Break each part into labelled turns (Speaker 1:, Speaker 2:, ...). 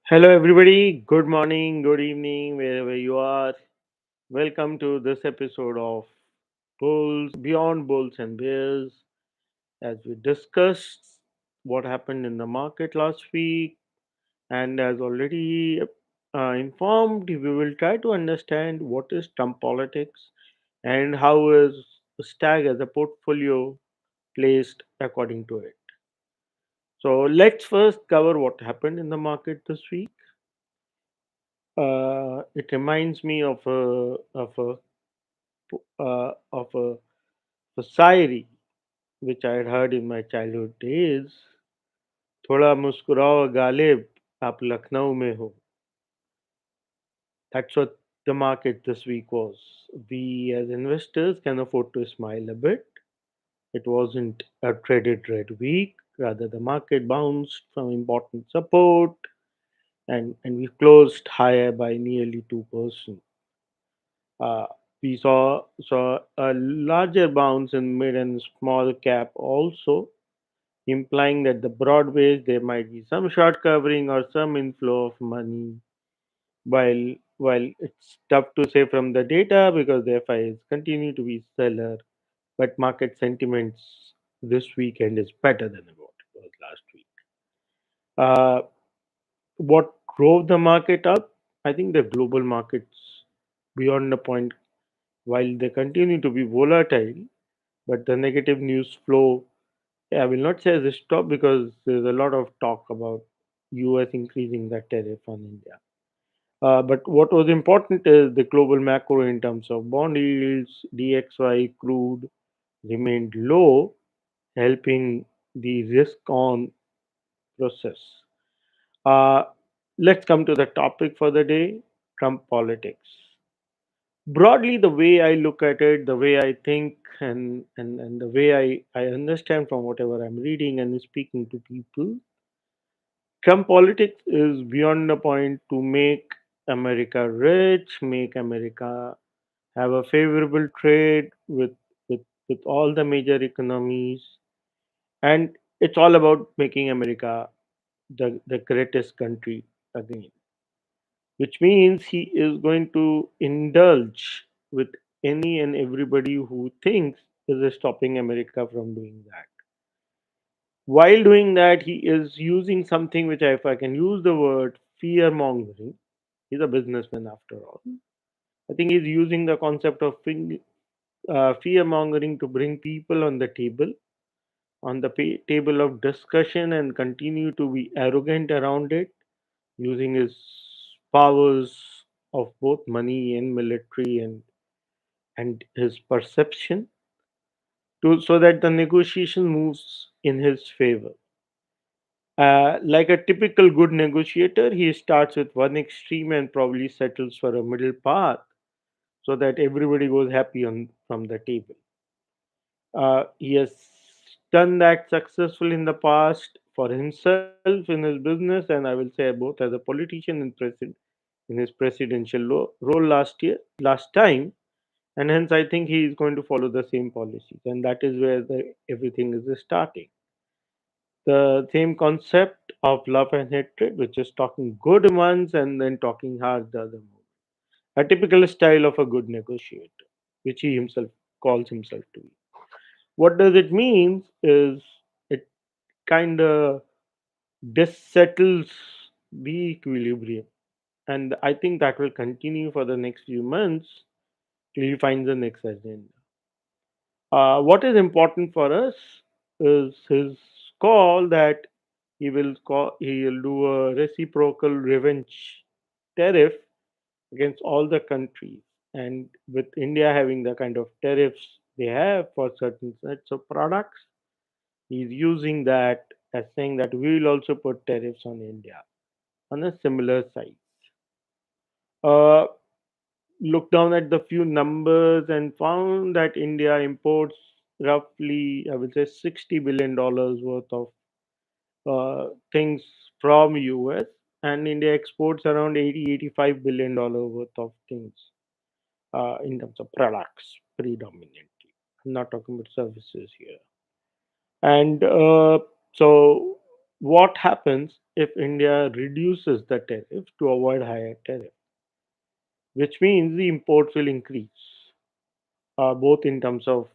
Speaker 1: Hello, everybody. Good morning, good evening, wherever you are. Welcome to this episode of Bulls Beyond Bulls and Bears. As we discussed what happened in the market last week, and as already informed, we will try to understand what is Trump politics and how is StaG as a portfolio placed according to it. So let's first cover what happened in the market this week. It reminds me of a Shayari which I had heard in my childhood days. थोड़ा मुस्कुराओ गालिब आप लखनऊ में हो. That's what the market this week was. We as investors can afford to smile a bit. It wasn't a traded red week. Rather, the market bounced from important support and we closed higher by nearly 2%. Uh, we saw a larger bounce in mid and small cap also, implying that the broad base there might be some short covering or some inflow of money. While it's tough to say from the data because the FIs continue to be seller, but market sentiments this weekend is better than what it was last week. Uh, what drove the market up? I think the global markets beyond the point, while they continue to be volatile, but the negative news flow, I will not say has stopped because there's a lot of talk about US increasing the tariff on India. But what was important is the global macro in terms of bond yields, DXY, crude remained low, helping the risk on process. Uh, let's come to the topic for the day, Trump politics. Broadly, the way I look at it, the way I think, and the way I understand from whatever I'm reading and speaking to people, Trump politics is beyond the point to make America rich, make America have a favorable trade with all the major economies, and it's all about making America the greatest country again, which means he is going to indulge with any and everybody who thinks is stopping America from doing that. While doing that, he is using something which, if I can use the word fear mongering, he's a businessman after all. I think he's using the concept of fear mongering to bring people on the table, on the table of discussion, and continue to be arrogant around it, using his powers of both money and military and his perception to so that the negotiation moves in his favor. Like a typical good negotiator, he starts with one extreme and probably settles for a middle path so that everybody goes happy on from the table. He has done that successful in the past for himself in his business, and I will say both as a politician and president in his presidential role last time, and hence I think he is going to follow the same policies, and that is where everything is starting. The same concept of love and hatred, which is talking good once and then talking hard the other moment. A typical style of a good negotiator, which he himself calls himself to be. What does it mean is it kind of dissettles the equilibrium. And I think that will continue for the next few months till he finds the next agenda. What is important for us is his call that he will do a reciprocal revenge tariff against all the countries. And with India having the kind of tariffs they have for certain sets of products, he's using that as saying that we will also put tariffs on India on a similar size. Uh, looked down at the few numbers and found that India imports roughly, I would say, $60 billion worth of things from US, and India exports around 85 billion dollar worth of things in terms of products predominantly. I'm not talking about services here. And so what happens? if India reduces the tariff to avoid higher tariff, which means the imports will increase, both in terms of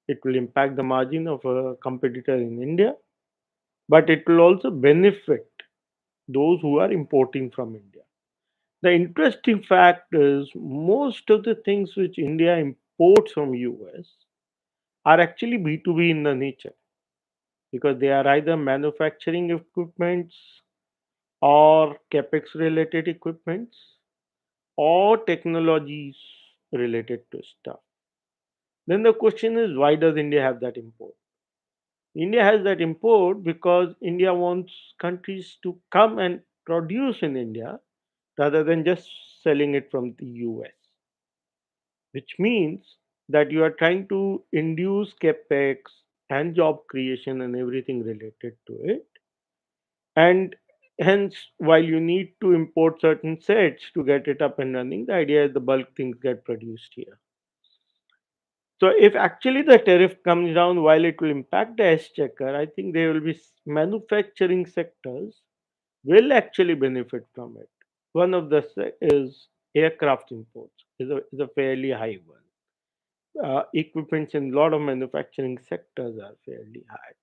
Speaker 1: it will impact the margin of a competitor in India, but it will also benefit those who are importing from India. The interesting fact is most of the things which India imports from US are actually B2B in the nature because they are either manufacturing equipments or capex related equipments or technologies related to stuff. Then the question is, why does India have that import? India has that import because India wants countries to come and produce in India rather than just selling it from the US, which means that you are trying to induce capex and job creation and everything related to it. And hence, while you need to import certain sets to get it up and running, the idea is the bulk things get produced here. So if actually the tariff comes down, while it will impact the exchequer, I think there will be manufacturing sectors will actually benefit from it. One of the is aircraft imports is a fairly high one. Equipments in a lot of manufacturing sectors are fairly high.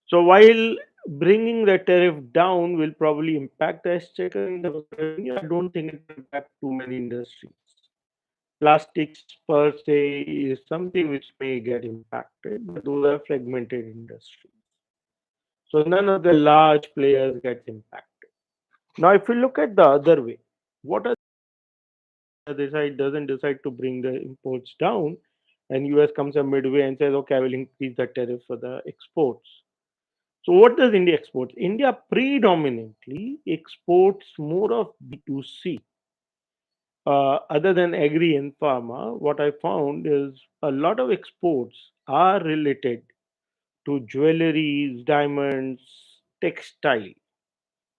Speaker 1: So while bringing the tariff down will probably impact the exchequer in terms of revenue, I don't think it will impact too many industries. Plastics per se is something which may get impacted, but those are fragmented industries. So none of the large players gets impacted. Now, if we look at the other way, what are the other side doesn't decide to bring the imports down, and US comes up midway and says, okay, I will increase the tariff for the exports. So what does India export? India predominantly exports more of B2C. Other than agri and pharma, what I found is a lot of exports are related to jewelries, diamonds, textile,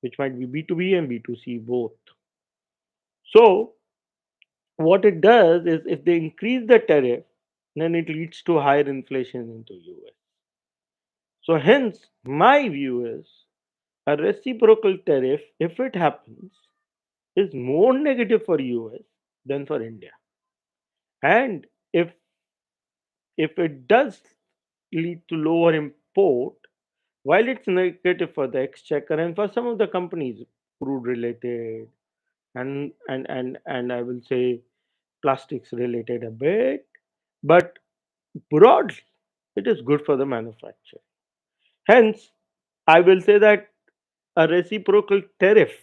Speaker 1: which might be B2B and B2C both. So, what it does is if they increase the tariff, then it leads to higher inflation into US. So, hence, my view is a reciprocal tariff, if it happens, is more negative for US than for India. And if it does lead to lower import, while it's negative for the exchequer and for some of the companies, crude related and I will say plastics related a bit, but broadly it is good for the manufacturer. Hence, I will say that a reciprocal tariff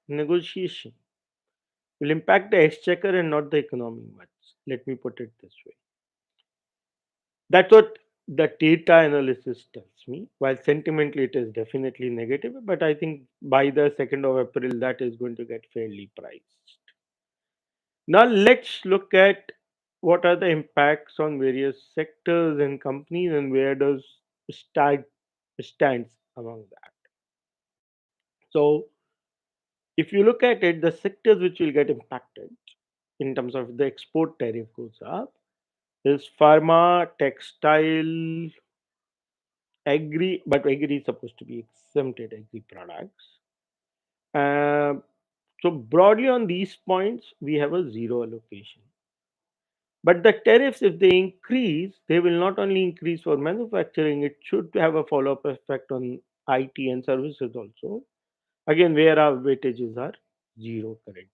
Speaker 1: negotiation will impact the exchequer and not the economy much. Let me put it this way. That's what the data analysis tells me. While sentimentally it is definitely negative, but I think by the 2nd of April that is going to get fairly priced. Now let's look at what are the impacts on various sectors and companies and where does StaG stands among that. So if you look at it, the sectors which will get impacted in terms of the export tariff goes up is pharma, textile, agri, but agri is supposed to be exempted agri products. Uh, so broadly on these points, we have a zero allocation. But the tariffs, if they increase, they will not only increase for manufacturing, it should have a follow-up effect on IT and services also. Again, where our weightages are zero currently.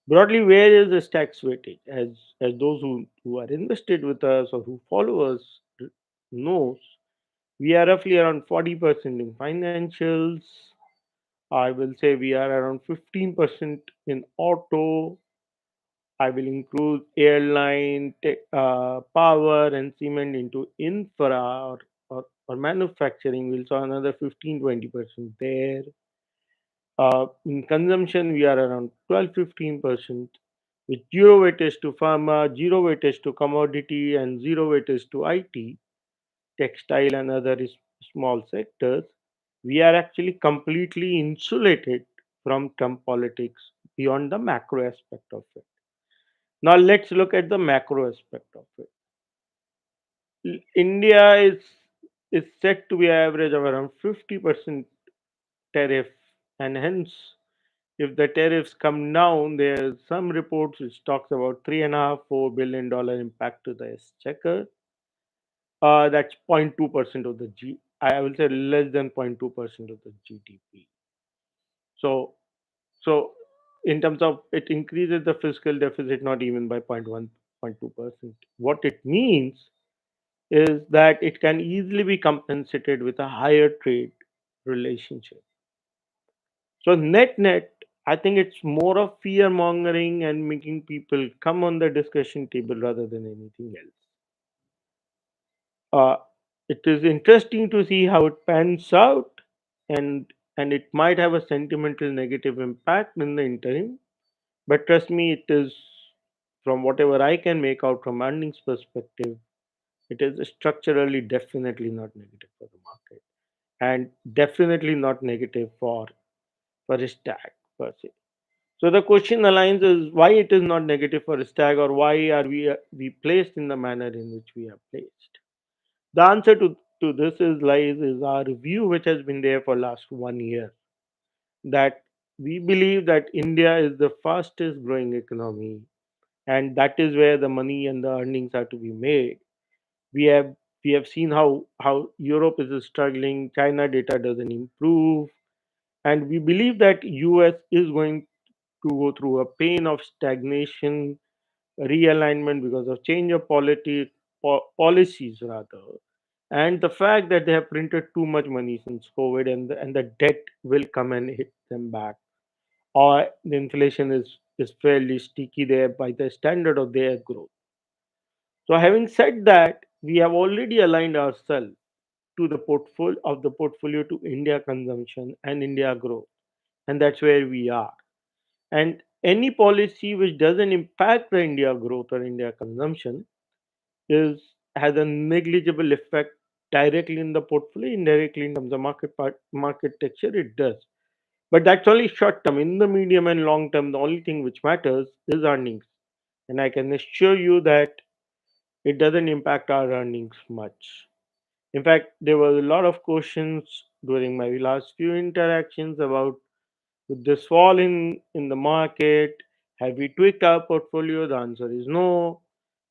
Speaker 1: Broadly, where is this tax weightage? As those who are invested with us or who follow us knows, we are roughly around 40% in financials. I will say we are around 15% in auto. I will include airline, power, and cement into infra or manufacturing. We'll saw another 15-20% there. In consumption, we are around 12-15%, with zero weightage to pharma, zero weightage to commodity, and zero weightage to IT, textile, and other small sectors. We are actually completely insulated from Trump politics beyond the macro aspect of it. Now let's look at the macro aspect of it. India is set to be average of around 50% tariff, and hence, if the tariffs come down, there's some reports which talks about $3.5–4 billion impact to the exchequer. That's 0.2% of the G. I will say less than 0.2% of the GDP. So, so in terms of it increases the fiscal deficit not even by 0.1, 0.2%. What it means is that it can easily be compensated with a higher trade relationship. So net, I think it's more of fear mongering and making people come on the discussion table rather than anything else. Uh, it is interesting to see how it pans out, and it might have a sentimental negative impact in the interim. But trust me, it is, from whatever I can make out from earnings perspective, it is structurally definitely not negative for the market, and definitely not negative for a stack per se. So the question aligns is why it is not negative for stag, or why are we placed in the manner in which we are placed. The answer to this is lies is our view, which has been there for last 1 year, that we believe that India is the fastest growing economy, and that is where the money and the earnings are to be made. We have we have seen how Europe is struggling, China data doesn't improve, and we believe that US is going to go through a pain of stagnation, realignment because of change of policies rather, and the fact that they have printed too much money since COVID, and the debt will come and hit them back, or the inflation is fairly sticky there by the standard of their growth. So, having said that, we have already aligned ourselves to the portfolio to India consumption and India growth, and that's where we are. And any policy which doesn't impact the India growth or India consumption is has a negligible effect directly in the portfolio, indirectly in terms of market texture, it does. But that's only short term. In the medium and long term, the only thing which matters is earnings. And I can assure you that it doesn't impact our earnings much. In fact, there were a lot of questions during my last few interactions about, with this fall in the market, have we tweaked our portfolio? The answer is no.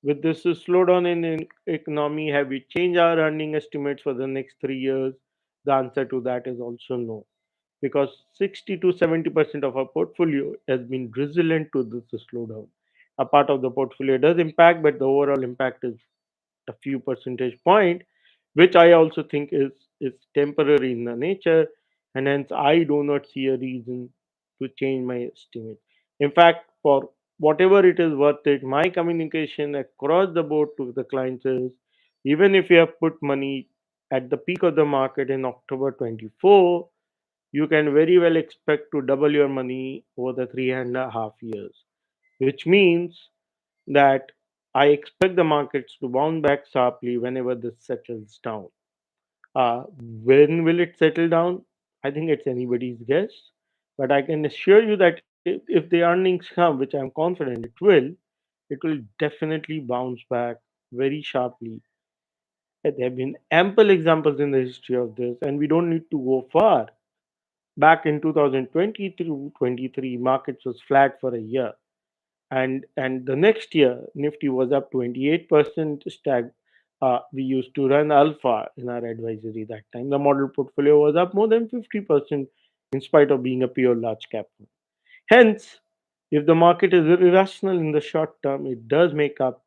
Speaker 1: With this slowdown in economy, have we changed our earning estimates for the next 3 years? The answer to that is also no, because 60 to 70% of our portfolio has been resilient to this slowdown. A part of the portfolio does impact, but the overall impact is a few percentage point, which I also think is temporary in the nature, and hence I do not see a reason to change my estimate. In fact, for whatever it is worth it, my communication across the board to the clients is, even if you have put money at the peak of the market in October 24, you can very well expect to double your money over the 3.5 years, which means that I expect the markets to bounce back sharply whenever this settles down. When will it settle down? I think it's anybody's guess, but I can assure you that if the earnings come, which I'm confident it will definitely bounce back very sharply. There have been ample examples in the history of this, and we don't need to go far. Back in 2020 through 23, markets was flat for a year, and the next year Nifty was up 28%. Stag, we used to run alpha in our advisory that time. The model portfolio was up more than 50% in spite of being a pure large cap. Hence, if the market is irrational in the short term, it does make up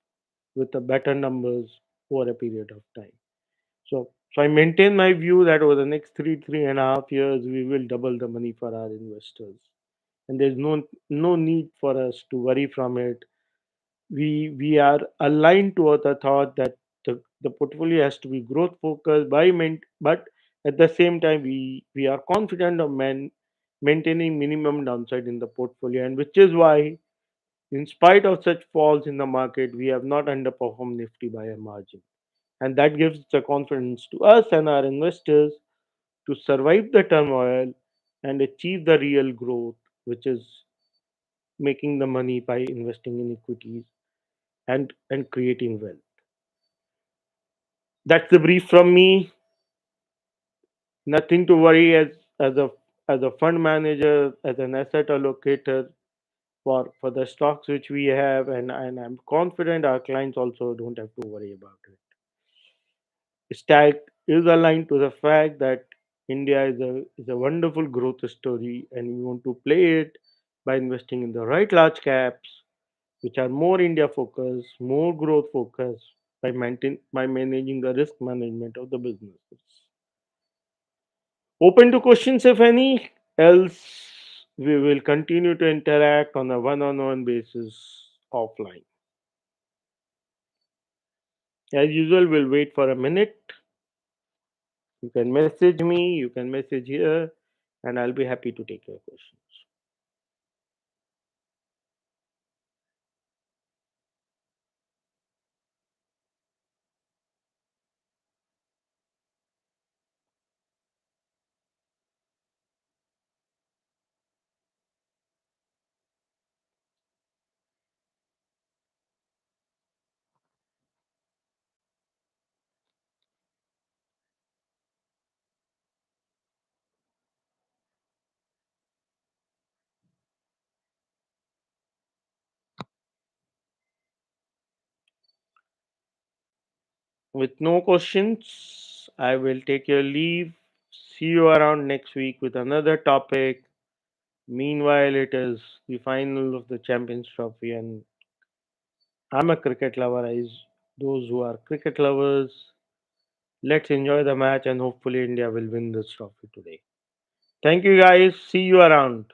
Speaker 1: with the better numbers over a period of time. So I maintain my view that over the next 3.5 years, we will double the money for our investors, and there's no need for us to worry from it. We are aligned toward the thought that the portfolio has to be growth focused but at the same time we are confident of maintaining minimum downside in the portfolio, and which is why, in spite of such falls in the market, we have not underperformed Nifty by a margin, and that gives the confidence to us and our investors to survive the turmoil and achieve the real growth, which is making the money by investing in equities and creating wealth. That's the brief from me. Nothing to worry as of as a fund manager, as an asset allocator for the stocks which we have, and I'm confident our clients also don't have to worry about it. Stack is aligned to the fact that India is a wonderful growth story, and we want to play it by investing in the right large caps, which are more India focused, more growth focused, by managing the risk management of the businesses. Open to questions if any. Else, we will continue to interact on a one-on-one basis offline. As usual, we'll wait for a minute. You can message me, you can message here, and I'll be happy to take your questions. With no questions, I will take your leave. See you around next week with another topic. Meanwhile, it is the final of the Champions Trophy, and I'm a cricket lover. Those who are cricket lovers, let's enjoy the match, and hopefully, India will win this trophy today. Thank you, guys. See you around.